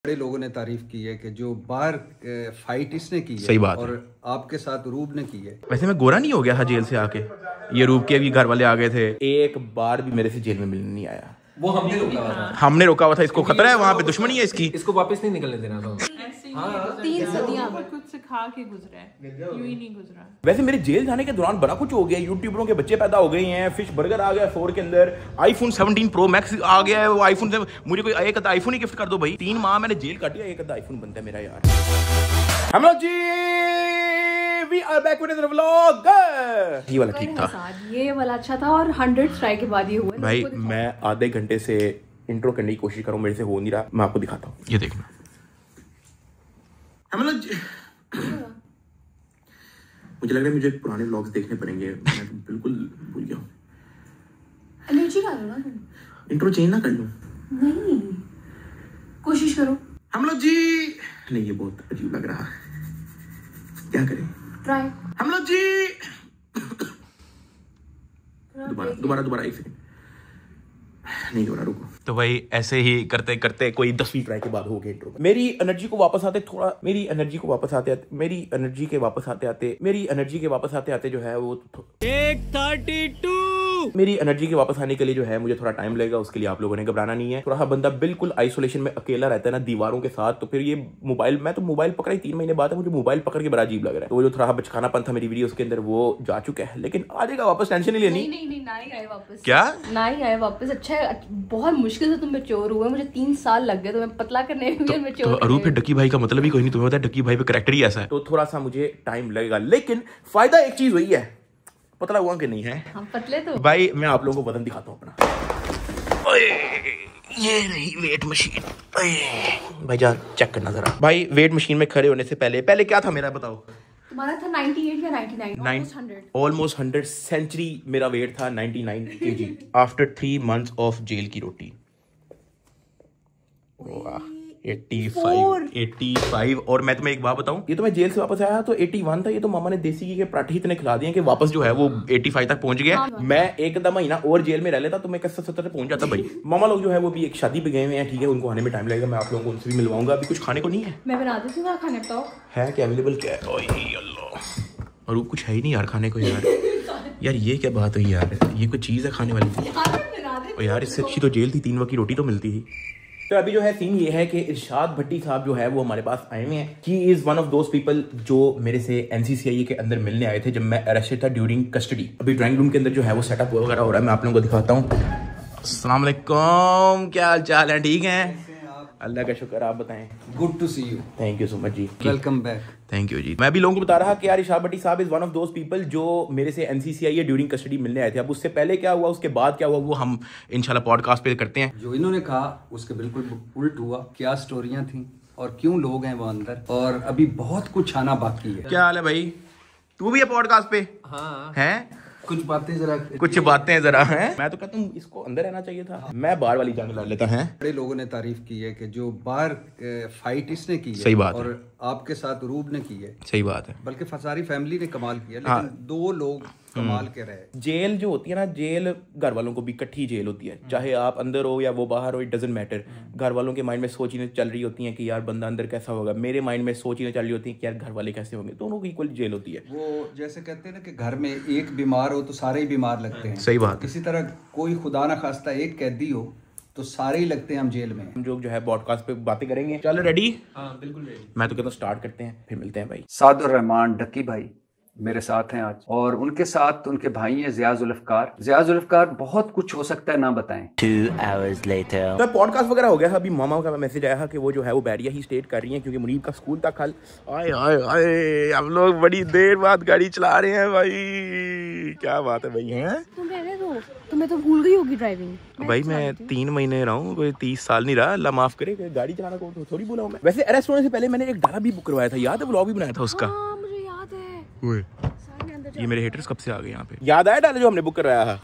बड़े लोगों ने तारीफ की है कि जो बाहर फाइट इसने की है। सही बात और आपके साथ रूब ने की है। वैसे मैं गोरा नहीं हो गया था जेल से आके, ये रूब के भी घर वाले आ गए थे, एक बार भी मेरे से जेल में मिलने नहीं आया। वो हमने रोका हुआ था, हमने रोका हुआ था, इसको खतरा है, वहाँ पे दुश्मनी है इसकी, इसको वापस नहीं निकलने देना था। 3 सदियां कुछ सिखा के गुजरा है, यूं ही नहीं गुजरा। वैसे मेरे जेल जाने के दौरान बड़ा कुछ हो गया, यूट्यूबरों के बच्चे पैदा हो गए हैं, फिश बर्गर आ गया 4 के अंदर, आईफोन 17 प्रो मैक्स आ गया है, वो आईफोन से मुझे कोई एक आईफोन ही गिफ्ट कर दो भाई। 3 माह मैंने जेल काटी है, एक आईफोन बनता है मेरा यार। हम लोग जी we are back with another vlog. ये वाला ठीक था, ये वाला अच्छा था और 100 ट्राई के बाद ये हुआ भाई। मैं आधे घंटे से इंट्रो करने की कोशिश कर रहा हूं, मेरे से हो नहीं रहा, मैं आपको दिखाता हूँ, ये देखना। हम लोग मुझे लग रहा है मुझे पुराने व्लॉग्स देखने पड़ेंगे, मैं तो बिल्कुल भूल गया हूँ। एनर्जी कर लो ना, इंट्रो चेंज ना कर लूं? नहीं, कोशिश करो। हम लोग जी नहीं, ये बहुत अजीब लग रहा है, क्या करें? ट्राई। हम लोग जी दोबारा 1 सेकंड नहीं हो रहा, रुको। तो भाई ऐसे ही करते करते कोई 10वीं ट्राई के बाद हो गया इंट्रो। मेरी एनर्जी को वापस आते आते जो है वो 132 मेरी एनर्जी के वापस आने के लिए जो है मुझे थोड़ा टाइम लगेगा, उसके लिए आप लोगों ने घबराना नहीं है। थोड़ा बंदा बिल्कुल आइसोलेशन में अकेला रहता है ना दीवारों के साथ, तो फिर ये मोबाइल, मैं तो मोबाइल पकड़ा ही 3 महीने बाद है, मुझे मोबाइल पकड़ के बड़ा अजीब लग रहा है। तो वो जो थोड़ा बचकानापन था मेरी वीडियोस के अंदर वो जा चुका है, लेकिन आ जाएगा वापस, टेंशन नहीं लेनी। नहीं ना ही आए वापस। क्या ना ही आए वापस? अच्छा है, बहुत मुश्किल से तुम मैच्योर हुए, मुझे 3 साल लग गए तुम्हें पतला करने में। तो अरूप पे डक्की भाई का मतलब ही कोई नहीं, तुम्हें पता है डक्की भाई पे कैरेक्टर ही ऐसा है, तो थोड़ा सा मुझे टाइम लगेगा, लेकिन फायदा एक चीज वही है, पतला हुआ कि नहीं है हम पतले तो भाई। मैं आप लोगों को बदन दिखाता हूँ अपना, ये रही वेट मशीन। भाई जान चेक करना जरा भाई, वेट मशीन में खड़े होने से पहले क्या था मेरा, बताओ? तुम्हारा था 98 या 99, ऑलमोस्ट 100 सेंचुरी मेरा वेट था 99 kg after 3 months of jail की रोटी। 85 और मैं तुम्हें एक बात बताऊं, ये तो मैं जेल से वापस आया तो 81 था, ये तो मामा ने देसी घी के पराठे इतने खिला दिए कि वापस जो है वो 85 तक पहुंच गया। मैं एक आधा महीना और जेल में रह लेता तो मैं 70 तक पहुंच जाता भाई। मामा लोग जो है वो भी एक शादी पे गए हुए हैं, ठीक है, उनको आने में टाइम लगेगा, मैं आप लोगों को उनसे भी मिलवाऊंगा। अभी कुछ खाने को नहीं है, मैं बना देती हूँ खाने, बताओ है क्या अवेलेबल, क्या है? अल्लाह, और कुछ है ही नहीं यार खाने को यार। यार ये क्या बात हुई यार, ये कोई चीज है खाने वाली? यार इससे अच्छी तो जेल थी, 3 वक्त की रोटी तो मिलती ही। तो अभी जो है सीन ये है कि इरशाद भट्टी साहब जो है वो हमारे पास आए हुए हैं। He is one of those people जो मेरे से NCCI के अंदर मिलने आए थे जब मैं अरेस्टेड था ड्यूरिंग कस्टडी। अभी ड्राइंग रूम के अंदर जो है वो सेटअप वगैरह हो रहा है, मैं आप लोगों को दिखाता हूँ। अस्सलाम वालेकुम, क्या हाल चाल है? ठीक है, अल्लाह का शुक्र, आप बताएं? Good to see you. Thank you so much जी, वेलकम बैक। थैंक यू जी। मैं भी लोगों को बता रहा कि यार इरशाद भट्टी साहब is one of those people जो मेरे से NCCI ड्यूरिंग कस्टडी मिलने आए थे। अब उससे पहले क्या हुआ, उसके बाद क्या हुआ, वो हम इंशाल्लाह पॉडकास्ट पे करते हैं। जो इन्होंने कहा उसके बिल्कुल उल्ट हुआ, क्या स्टोरियां थी और क्यों लोग हैं वो अंदर, और अभी बहुत कुछ आना बाकी है। क्या हाल है भाई, तू भी है पॉडकास्ट पे? हाँ है, कुछ बातें जरा हैं। मैं तो कहता हूँ इसको अंदर रहना चाहिए था, मैं बाहर वाली जान लड़ लेता है। बड़े लोगों ने तारीफ की है कि जो बाहर फाइट इसने की है। सही बात है। और आपके साथ रूब ने की है। सही बात है, बल्कि सारी फैमिली ने कमाल किया, लेकिन 2 लोग कमाल के रहे। जेल जो होती है ना, जेल घर वालों को भी इकट्ठी जेल होती है, चाहे आप अंदर हो या वो बाहर हो, इट डजंट मैटर। घर वालों के माइंड में सोच चीजें चल रही होती हैं कि यार बंदा अंदर कैसा होगा, मेरे माइंड में सोच चीजें चल रही होती हैं कि यार घर वाले कैसे होंगे, दोनों की इक्वल जेल होती है। वो जैसे कहते हैं ना कि घर में एक बीमार हो तो सारे ही बीमार लगते हैं। सही बात। इसी तरह कोई खुदा ना खास्ता एक कैदी हो तो सारे ही लगते हैं हम जेल में। हम जो है पॉडकास्ट पे बातें करेंगे। चलो रेडी? हाँ बिल्कुल रेडी। मैं तो कहता हूँ स्टार्ट करते हैं, फिर मिलते हैं भाई। सादुर रहमान डक्की भाई मेरे साथ हैं आज, और उनके साथ उनके भाई हैं ज़िया जुल्फ़कार। ज़िया जुल्फ़कार बहुत कुछ हो सकता है ना बताएं। 2 hours later। तो पॉडकास्ट वगैरह हो गया, अभी मामा का मैसेज आया कि वो जो है वो बैरिया ही स्टेट कर रही हैं क्योंकि मुनीब का स्कूल था कल। आए आए आए, हम लोग बड़ी देर बाद गाड़ी चला रहे हैं भाई, क्या बात है भाई। हैं तुम रहने दो, तुम्हें तो भूल गई होगी ड्राइविंग। भाई मैं 3 महीने रहा हूँ, कोई 30 साल नहीं रहा, अल्लाह माफ करे। गाड़ी चलाना को तो थोड़ी बोला हूँ मैं। वैसे अरेस्ट होने से पहले मैंने एक डाला भी बुक करवाया था, याद है? व्लॉग भी बनाया था उसका। मुझे याद है। ये मेरे हेटर्स कब से आ गए यहाँ पे? याद आया डाला जो हमने बुक करवाया था?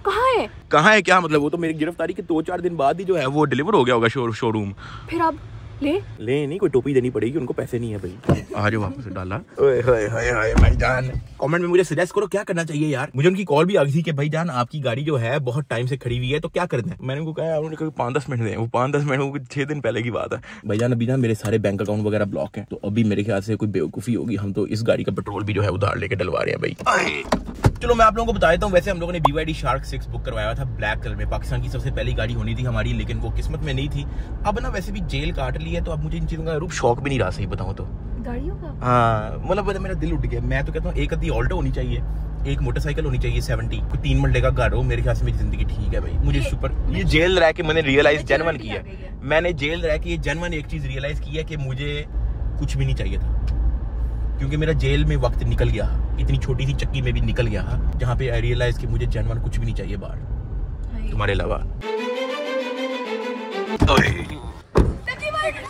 कहाँ है क्या मतलब? वो तो मेरी गिरफ्तारी के 2-4 दिन बाद ही जो है वो डिलीवर हो गया होगा शोरूम। फिर अब ले नहीं, कोई टोपी देनी पड़ेगी, उनको पैसे नहीं है भाई। आ जाओ वापस डाला। ओए होए होए होए भाईजान, कमेंट में मुझे सजेस्ट करो क्या करना चाहिए यार। मुझे उनकी कॉल भी आ गई थी कि भाईजान आपकी गाड़ी जो है बहुत टाइम से खड़ी हुई है, तो क्या करना है। मैंने उनको कहा उन्होंने कहा 5-10 मिनट दें। वो 5-10 मिनट, वो 6 दिन पहले की बात है भाईजान। अभी ना मेरे सारे बैंक अकाउंट वगैरह ब्लॉक है, तो अभी मेरे ख्याल से कोई बेवकूफ़ी होगी, हम तो इस गाड़ी का पेट्रोल भी जो है उधार लेके डलवा रहे हैं भाई। चलो मैं आप लोगों को बता देता हूँ, वैसे हम लोगों ने BYD Shark 6 बुक करवाया था ब्लैक कलर में। पाकिस्तान की सबसे पहली गाड़ी होनी थी हमारी, लेकिन वो किस्मत में नहीं थी। अब ना वैसे भी जेल काट ली है, तो अब मुझे इन चीज़ों का रूप शौक भी नहीं रहा, सही बताऊँ तो। गाड़ियों का हाँ, मतलब मेरा दिल उठ गया। मैं तो कहता हूँ एक आधी ऑल्टो होनी चाहिए, एक मोटरसाइकिल होनी चाहिए 70, कोई 3 मरले का घर हो, मेरे ख्याल से मेरी जिंदगी ठीक है भाई। मुझे सुपर, ये जेल रह के मैंने रियलाइज जेन्युइन किया, मैंने जेल रह के ये जेन्युइन एक चीज रियलाइज की है कि मुझे कुछ भी नहीं चाहिए था, क्योंकि मेरा जेल में वक्त निकल गया, इतनी छोटी सी चक्की में भी निकल गया, जहाँ पे आई रियलाइज कि मुझे जेन्युइन कुछ भी नहीं चाहिए बाहर तुम्हारे अलावा।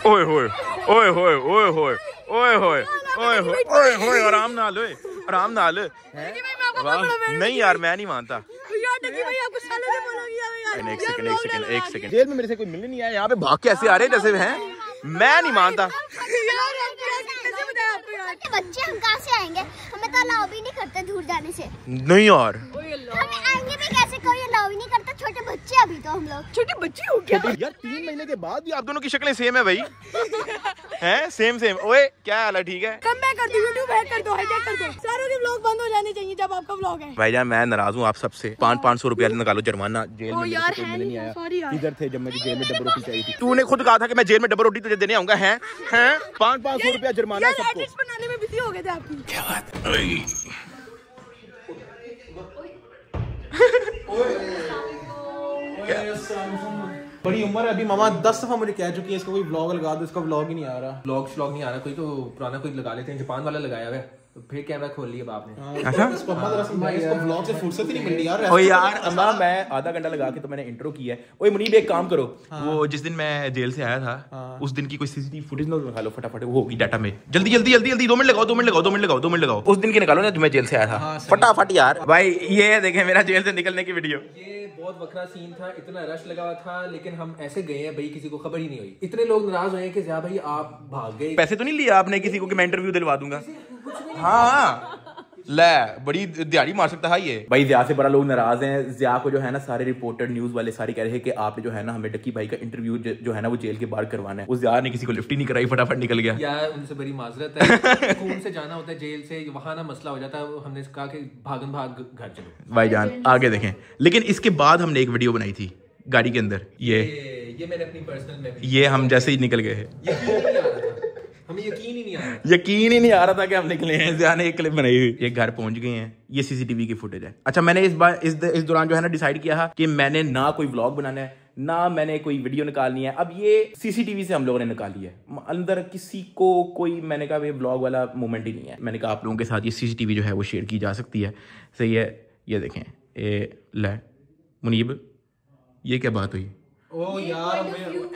ओए होए ओए होए ओए होए ओए होए ओए होए ओए होए, आराम नाल ओए, आराम नाल। नहीं यार मैं नहीं मानता। एक सेकंड, जेल में मेरे से कोई मिलने नहीं आया, यहाँ पे भाग के ऐसे आ रहे जैसे हैं, मैं नहीं मानता। बच्चे हम कहाँ से आएंगे, हमें तो अलाउ भी नहीं करते दूर जाने से। नहीं यार हमें आएंगे भी कैसे, कोई अलाउ ही नहीं करता, छोटे बच्चे अभी तो हम लोग। छोटे बच्चे हो क्या यार, 3 महीने के बाद भी आप दोनों की शक्लें सेम है भाई। हैं सेम। ओए क्या हाल है, ठीक है? कम बैक कर दो, यूट्यूब हैक कर दो, हाईजैक कर दो, सारे के व्लॉग बंद हो जाने चाहिए जब आपका व्लॉग है। भाईजान मैं नाराज हूँ आप सबसे, 500 रुपया निकालो जुर्माना। जेल में मेरे से कोई मिलने नहीं आया, किधर थे जब मुझे जेल में डब्बा रोटी चाहिए थी? तूने खुद कहा था कि मैं जेल में डब्बा रोटी तुझे देने आऊंगा। हैं 500 रुपया जुर्माना सबको। बनाने में बिजी हो गए थे आपकी। क्या बात? बड़ी उम्र है अभी, मामा 10 दफा मुझे कह चुकी है इसको कोई व्लॉग लगा दो, इसका व्लॉग ही नहीं आ रहा। व्लॉग नहीं आ रहा, कोई तो पुराना कोई लगा लेते हैं, जापान वाला लगाया हुआ है, तो फिर कैमरा खोल लिया बाप ने। अच्छा, इसको व्लॉग से फुर्सत ही नहीं मिल रही यार। ओ यार अम्मा, मैं आधा घंटा लगा के तो मैंने इंट्रो किया है। ओए मुनीब एक काम करो, वो जिस दिन मैं जेल से आया था उस दिन की कोई CCTV फुटेज निकालो लो फटाफट, वो होगी डाटा में। जल्दी जल्दी जल्दी जल्दी 2 मिनट लगाओ, 2 मिनट लगाओ, 2 मिनट लगाओ, 2 मिनट लगाओ। उस दिन की निकालो ना जो मैं जेल से आया था, फटाफट यार। भाई ये देखें मेरा जेल से निकलने की वीडियो। ये बहुत वकरा सीन था, इतना रश लगा हुआ था, लेकिन हम ऐसे गए हैं भाई, किसी को खबर ही नहीं हुई। इतने लोग नाराज हुए कि जा भाई आप भाग गए। पैसे तो नहीं लिया आपने किसी को कि मैं इंटरव्यू दिलवा दूंगा? हाँ ले, बड़ी दिहाड़ी मार सकता है ये भाई। ज़िया से बड़ा लोग नाराज हैं। ज़िया को जो है ना सारे रिपोर्टर न्यूज वाले सारे कह रहे हैं कि आपने जो है ना हमें डक्की भाई का इंटरव्यू जो है ना वो जेल के बाहर करवाना है। उस ज़िया ने किसी को लिफ्ट ही नहीं कराई, फटाफट निकल गया। यार उनसे बड़ी माजरत है, खून से जाना होता है जेल से, वहां ना मसला हो जाता है। हमने कहा कि भागन भाग घर चलो। भाईजान आगे देखें। लेकिन इसके बाद हमने एक वीडियो बनाई थी गाड़ी के अंदर, ये मैंने अपनी पर्सनल में, ये हम जैसे ही निकल गए हमें यकीन ही नहीं आ रहा था कि हम निकले हैं। ज़िया ने एक क्लिप बनाई हुई, ये घर पहुंच गए हैं, ये CCTV की फुटेज है। अच्छा मैंने इस दौरान जो है ना डिसाइड किया कि मैंने ना कोई व्लॉग बनाना है, ना मैंने कोई वीडियो निकालनी है। अब ये CCTV से हम लोगों ने निकाली है, अंदर किसी को कोई, मैंने कहा ये व्लॉग वाला मोमेंट ही नहीं है। मैंने कहा आप लोगों के साथ ये CCTV जो है वो शेयर की जा सकती है। सही है, ये देखें। ले मुनीब, ये क्या बात हुई? ओ यार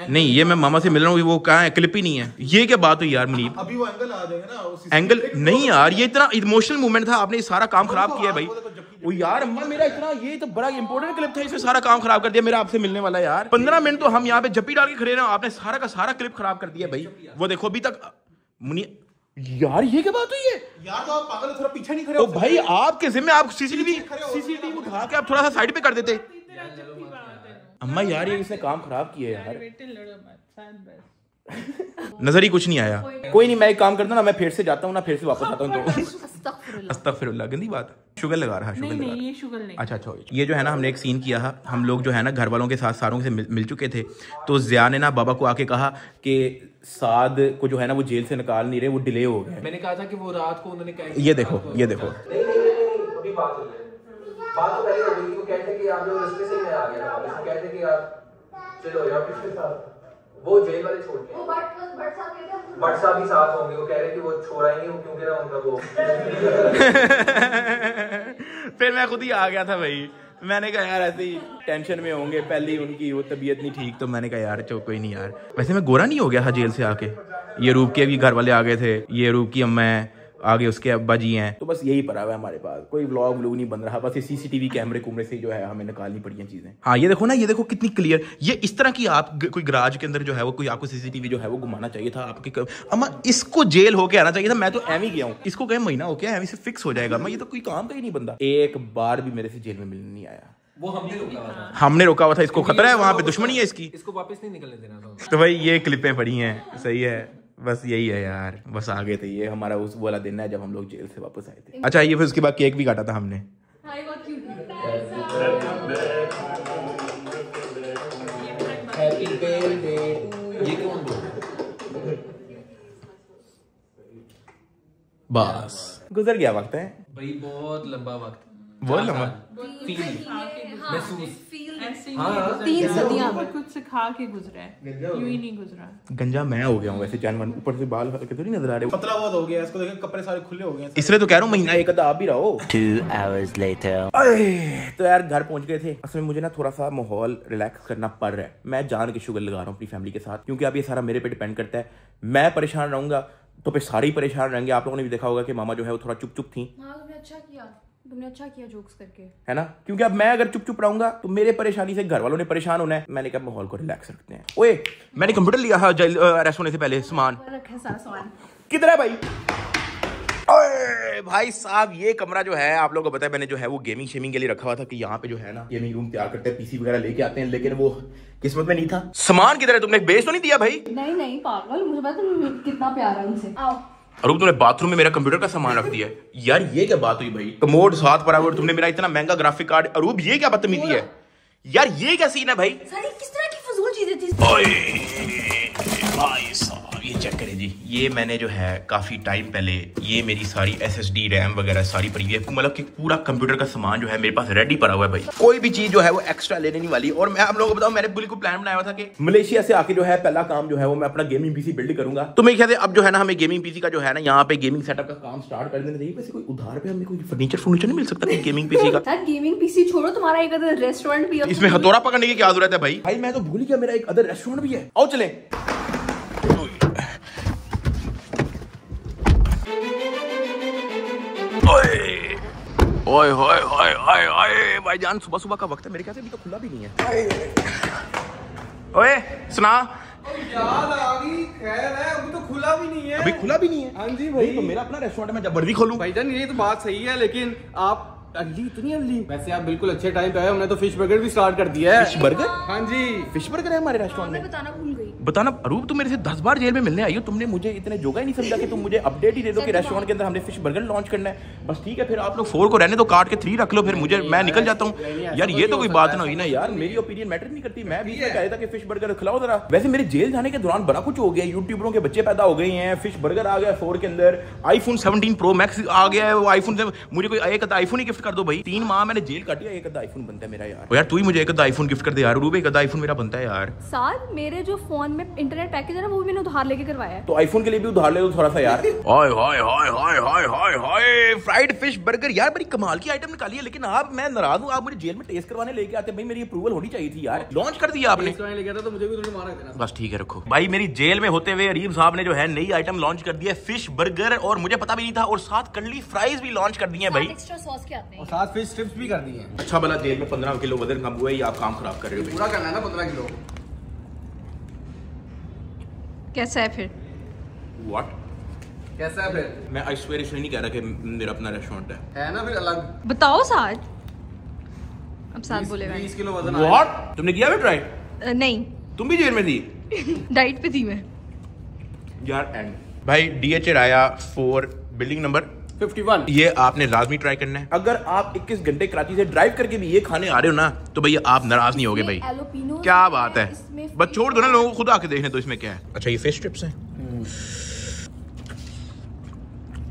नहीं, ये मैं मामा से मिल रहा हूँ, वो कहाँ है? क्लिप ही नहीं है। ये क्या बात हुई यार मुनीब? अभी वो एंगल आ जाएगा ना। एंगल नहीं यार, ये इतना इमोशनल मोमेंट था, आपने सारा काम खराब किया है भाई। वो यार अम्मा मेरा इतना, ये तो बड़ा इंपॉर्टेंट क्लिप था, इसने सारा काम खराब कर दिया मेरा आपसे मिलने वाला यार। 15 मिनट तो हम यहाँ पे जप्पी डाल के खड़े रहे, आपने सारा का सारा क्लिप खराब कर दिया भाई। वो देखो अभी तक मुनी यार, ये क्या बात हुई है यार? तो आप पागल, थोड़ा पीछे नहीं खड़े हो भाई, आपके जिम्मे आप CCTV उठा के आप थोड़ा सा साइड पे कर देते। अम्मा यार ये इसने काम खराब किया यार, नजर ही कुछ नहीं आया। कोई नहीं, मैं एक काम करता हूँ ना, मैं फिर से जाता हूँ ना, फिर से वापस आता हूँ। तो अस्तगफिरुल्लाह, गंदी बात। शुगर लगा रहा, शुगर लगा रहा। ये शुगर नहीं। अच्छा, ये जो है ना हमने एक सीन किया है, हम लोग जो है ना घर वालों के साथ सारों से मिल चुके थे। तो ज़िया ने ना बाबा को आके कहा कि साद को जो है ना वो जेल से निकाल नहीं रहे, वो डिले हो गया। मैंने कहा था कि वो रात को उन्होंने कहा, ये देखो बात तो पहले हो गई, वो कहते कि आप लोग रास्ते से मैं आ गया था, वो कहते कि आप चलो यार किसके साथ, वो जेल वाले छोड़ के, वो भट्ट साहब भी साथ होंगे, वो कह रहे कि वो छोड़ाएंगे वो, क्योंकि ना उनका वो फिर मैं खुद ही आ गया था भाई। मैंने कहा यार ऐसे ही टेंशन में होंगे, पहले उनकी वो तबीयत नहीं ठीक, तो मैंने कहा यार चलो कोई नहीं यार। वैसे मैं गोरा नहीं हो गया था जेल से आके, ये रूप के भी घर वाले आ गए थे, ये रूप की अम्मा है, आगे उसके अब्बा जी हैं, तो बस यही पड़ा हुआ है हमारे पास। कोई व्लॉग व्लॉग नहीं बन रहा, बस ये सीसीटीवी कैमरे कुमरे से जो है हमें निकालनी पड़ी हैं चीजें। हाँ ये देखो ना, ये देखो कितनी क्लियर। ये इस तरह की आप कोई गराज के अंदर जो है वो कोई आपको सीसीटीवी जो है वो घुमाना चाहिए था आपके। अम्मा इसको जेल होके आना चाहिए था, मैं तो एम ही गया हूँ, इसको कहीं महीना हो गया एम से फिक्स हो जाएगा। मैं ये तो कोई काम का ही नहीं बंदा, एक बार भी मेरे से जेल में मिलने नहीं आया। वो हमने रोका हुआ था, इसको खतरा है, वहां पे दुश्मनी है इसकी, इसको वापस नहीं निकलने देना। तो भाई ये क्लिपें पड़ी हैं, सही है, बस यही है यार, बस आ गए थे। ये हमारा उस वाला दिन है जब हम लोग जेल से वापस आए थे। अच्छा ये फिर उसके बाद केक भी काटा था हमने। बस गुजर गया वक्त है भाई, बहुत लंबा वक्त, बहुत लंबा। हाँ 3 सदियां कुछ सिखा के गुजरा है, यूं ही नहीं गुजरा। गंजा मैं हो गया हूँ वैसे, जानवर ऊपर से बाल हल्के तो नहीं नजर आ रहे, पतला बहुत हो गया, इसको देखें कपड़े सारे खुले हो गए। इसलिए तो कह रहा हूँ महीना एक आधा आप भी रहो। 2 hours later तो यार घर पहुंच गए थे। असल में मुझे ना थोड़ा सा माहौल रिलैक्स करना पड़ रहा है। मैं जान के शुगर लगा रहा हूँ अपनी फैमिली के साथ, क्योंकि अब ये सारा मेरे पे डिपेंड करता है। मैं परेशान रहूंगा तो फिर सारे ही परेशान रहेंगे। आप लोगों ने भी देखा होगा कि मामा जो है वो थोड़ा चुप चुप थी। हाँ तुमने अच्छा किया जोक्स करके, है ना, क्योंकि अब मैं अगर चुप चुप रहूंगा तो मेरे परेशानी से घर वालों ने परेशान होना है। मैंने कहा माहौल को रिलैक्स रखते हैं। ओए मैंने कंप्यूटर लिया था अरेस्ट होने से पहले, सामान सारा सामान किधर है भाई? ओए भाई साहब ये कमरा जो है आप लोगों को पता है, मैंने जो है वो गेमिंग शेमिंग के लिए रखा हुआ था कि यहाँ पे जो है ना गेमिंग रूम तैयार करते हैं, पीसी वगैरह लेके आते हैं, लेकिन वो किस्मत में नहीं था। सामान किधर है? तुमने बेच तो नहीं दिया भाई? नहीं पागल, मुझे पता तुम कितना प्यार है उनसे। आओ। अरूप तुमने बाथरूम में मेरा कंप्यूटर का सामान रख दिया है यार, ये क्या बात हुई भाई? कमोड साथ पड़ा हुआ, तुमने मेरा इतना महंगा ग्राफिक कार्ड। अरूप ये क्या बदतमीजी है यार, ये क्या सीन है भाई? सारी किस तरह की फजूल चीजें थी? भाई साहब ये चेक करें जी, ये मैंने जो है काफी टाइम पहले ये मेरी सारी SSD रैम वगैरह सारी पड़ी हुई है, मतलब कि पूरा कंप्यूटर का सामान जो है मेरे पास रेडी पड़ा हुआ है भाई। कोई भी चीज जो है वो एक्स्ट्रा लेने नहीं वाली। और मैं आप लोगों को बताऊं, मैंने बिल्कुल प्लान बनाया हुआ था कि मलेशिया से आके जो है पहला काम जो है वो मैं अपना गेमिंग पीसी बिल्ड करूंगा। तो मेरे ख्याल से अब जो है ना हमें गेमिंग पीसी का जो है ना यहाँ पे गेमिंग सेटअप का काम स्टार्ट कर देना चाहिए। वैसे कोई उधार पे हमें कोई फर्नीचर नहीं मिल सकता गेमिंग पीसी का? गेमिंग पीसी छोड़ो, तुम्हारा एक अदर रेस्टोरेंट भी है, इसमें हथौड़ा पकड़ने की क्या जरूरत है भाई? भाई मैं तो भूल गया मेरा एक अदर रेस्टोरेंट भी है। आओ चले। ओए होए होए होए होए भाईजान, सुबह सुबह का वक्त है, मेरे ख्याल से अभी तो खुला भी नहीं है। ओए सुना, याद आ गई, खैर है, अभी तो खुला भी नहीं है। अभी खुला भी नहीं है? हाँ जी भाई, तो मेरा अपना रेस्टोरेंट में जब मर्जी खोलूं। भाईजान ये तो बात सही है, लेकिन आप इतनी अर्ली वैसे आप बिल्कुल अच्छे टाइम पे आए। हमने तो फिश बर्गर भी स्टार्ट कर दिया है। Fish burger? हाँ जी, फिश बर्गर है हमारे रेस्टोरेंट में। बताना भूल गई। बताना अरूप, तुम मेरे से 10 बार जेल में मिलने आई हो, तुमने मुझे इतने जोगा ही नहीं समझा कि तुम मुझे अपडेट ही दे दो कि रेस्टोरेंट के अंदर हमने फिश बर्गर लॉन्च करना है। बस ठीक है, फिर आप लोग 4 को रहने दो, काट के 3 रख लो, फिर मुझे मैं निकल जाता हूँ यार। ये तो कोई बात ना हुई ना यार, मेरी ओपिनियन मैटर नहीं करती। मैं भी कह रहा था कि फिश बर्गर खिलाओ जरा। वैसे मेरे जेल जाने के दौरान बड़ा कुछ हो गया, यूट्यूबरों के बच्चे पैदा हो गए हैं, फिश बर्गर आ गया 4 के अंदर, iPhone 17 Pro Max आ गया है। वो आईफोन से मुझे कोई एक आईफोन ही गिफ्ट कर दो भाई। 3 माह मैंने जेल काटी है, एक आधा आईफोन बनता है मेरा यार। यार तू ही मुझे एक आधा आईफोन गिफ्ट कर दे यार। रूबे एक आधा आईफोन मेरा बनता है यार। साथ मेरे जो फोन में इंटरनेट पैकेज है ना, वो भी मैंने उधार लेके करवाया है। तो आईफोन के लिए भी उधार ले दो थोड़ा सा यार। ओए होए होए होए होए होए होए, फ्राइड फिश बर्गर यार, बड़ी कमाल की आइटम निकाली है। लेकिन आप, मैं नाराज हूँ, आप मुझे जेल में टेस्ट करवाने लेके आते भाई, मेरी अप्रूवल होनी चाहिए थी यार। लॉन्च कर दिया आपने, लेके था तो मुझे भी थोड़ी मार देना। बस ठीक है रखो भाई। मेरी जेल में होते हुए अरीब साहब ने जो है नई आइटम लॉन्च कर दी है, फिश बर्गर, और मुझे पता भी नहीं था। और साथ कंडली फ्राइज भी लॉन्च कर दी है भाई, एक्स्ट्रा सॉस के आते हैं, और साथ फिश स्ट्रिप्स भी कर दी हैं। अच्छा भला जेल में 15 किलो वजन कम हुआ है, ये आप काम खराब कर रहे हो। पूरा करना है ना 15 किलो। कैसा है फिर? व्हाट? कैसा है फिर? मैं आई स्वेयर इसलिए नहीं कह रहा कि मेरा अपना रेस्टोरेंट है ना, फिर अलग बताओ साथ। अब साथ बोलेगा 20 किलो वजन। व्हाट? तुमने किया ट्राई? नहीं, तुम भी जेल में थी? डाइट पे थी मैं यार एंड भाई DHA आया 4 बिल्डिंग नंबर 51। ये आपने लाजमी ट्राई करना है। अगर आप 21 घंटे कराची से ड्राइव करके भी ये खाने आ रहे हो ना, तो भैया आप नाराज नहीं होगे भाई। क्या बात है, बस छोड़ दो ना लोगों को, खुद आके देखने तो इसमें क्या है। अच्छा ये फिश स्ट्रिप्स हैं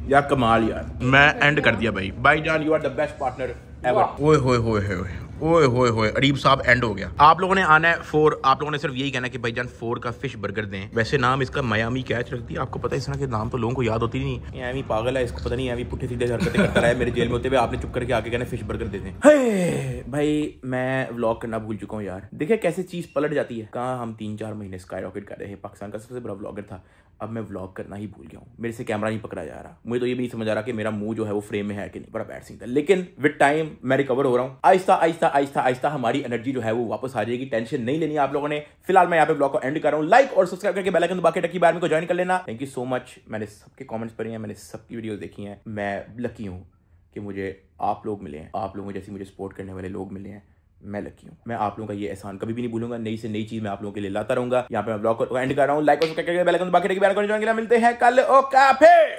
यार, कमाल यार। मैं एंड कर दिया भाई। भाईजान you are the best partner ever. ओए होए होए होए ओए होए होए, अरीब साहब एंड हो गया। आप लोगों ने आना है 4, आप लोगों ने सिर्फ यही कहना है कि भाईजान 4 का फिश बर्गर दें। वैसे नाम इसका मायामी कैच रख दिया, आपको पता है इस तरह के नाम तो लोगों को याद होती नहीं। एवी पागल है, इसको पता नहीं एवी पुट्ठे सीधे हरकतें करता रहा है मेरे जेल में होते हुए। आपने चुप करके आके कहना फिश बर्गर दे दें। भाई मैं व्लॉग करना भूल चुका हूँ यार। देखिए कैसे चीज पलट जाती है। कहाँ हम 3-4 महीने स्काई रॉकेट कर रहे हैं, पाकिस्तान का सबसे बड़ा व्लॉगर था, अब मैं व्लॉग करना ही भूल गया हूँ। मेरे से कैमरा नहीं पकड़ा जा रहा। मुझे तो ये भी नहीं समझ आ रहा कि मेरा मुंह जो है वो फ्रेम में है कि नहीं। बड़ा बैड सीन था, लेकिन विद टाइम मैं रिकवर हो रहा हूँ। आहिस्ता आहिस्ता आहिस्ता आहिस्ता हमारी एनर्जी जो है वो वापस आ जाएगी। टेंशन नहीं लेनी आप लोगों ने। फिलहाल मैं यहाँ पे ब्लॉग को एंड कर रहा हूँ। लाइक और सब्सक्राइब करके बेल आइकन दबा के टकी बार में को ज्वाइन कर लेना। Thank you so much. मैंने सबके कॉमेंट्स पढ़े हैं, मैंने सबकी वीडियोज देखी हैं। मैं लकी हूँ कि मुझे आप लोग मिले हैं, आप लोगों जैसे मुझे सपोर्ट करने वाले लोग मिले हैं। मैं लकी हूँ। मैं आप लोगों का ये एहसान कभी भी नहीं भूलूंगा। नई से नई चीज मैं आप लोगों के लिए लाता रहूंगा। यहाँ पे मैं ब्लॉग को एंड कर रहा हूँ। लाइक और सब्सक्राइब करके बेल आइकन दबा के टकी बार को ज्वाइन करना। मिलते हैं कल। ओके फिर।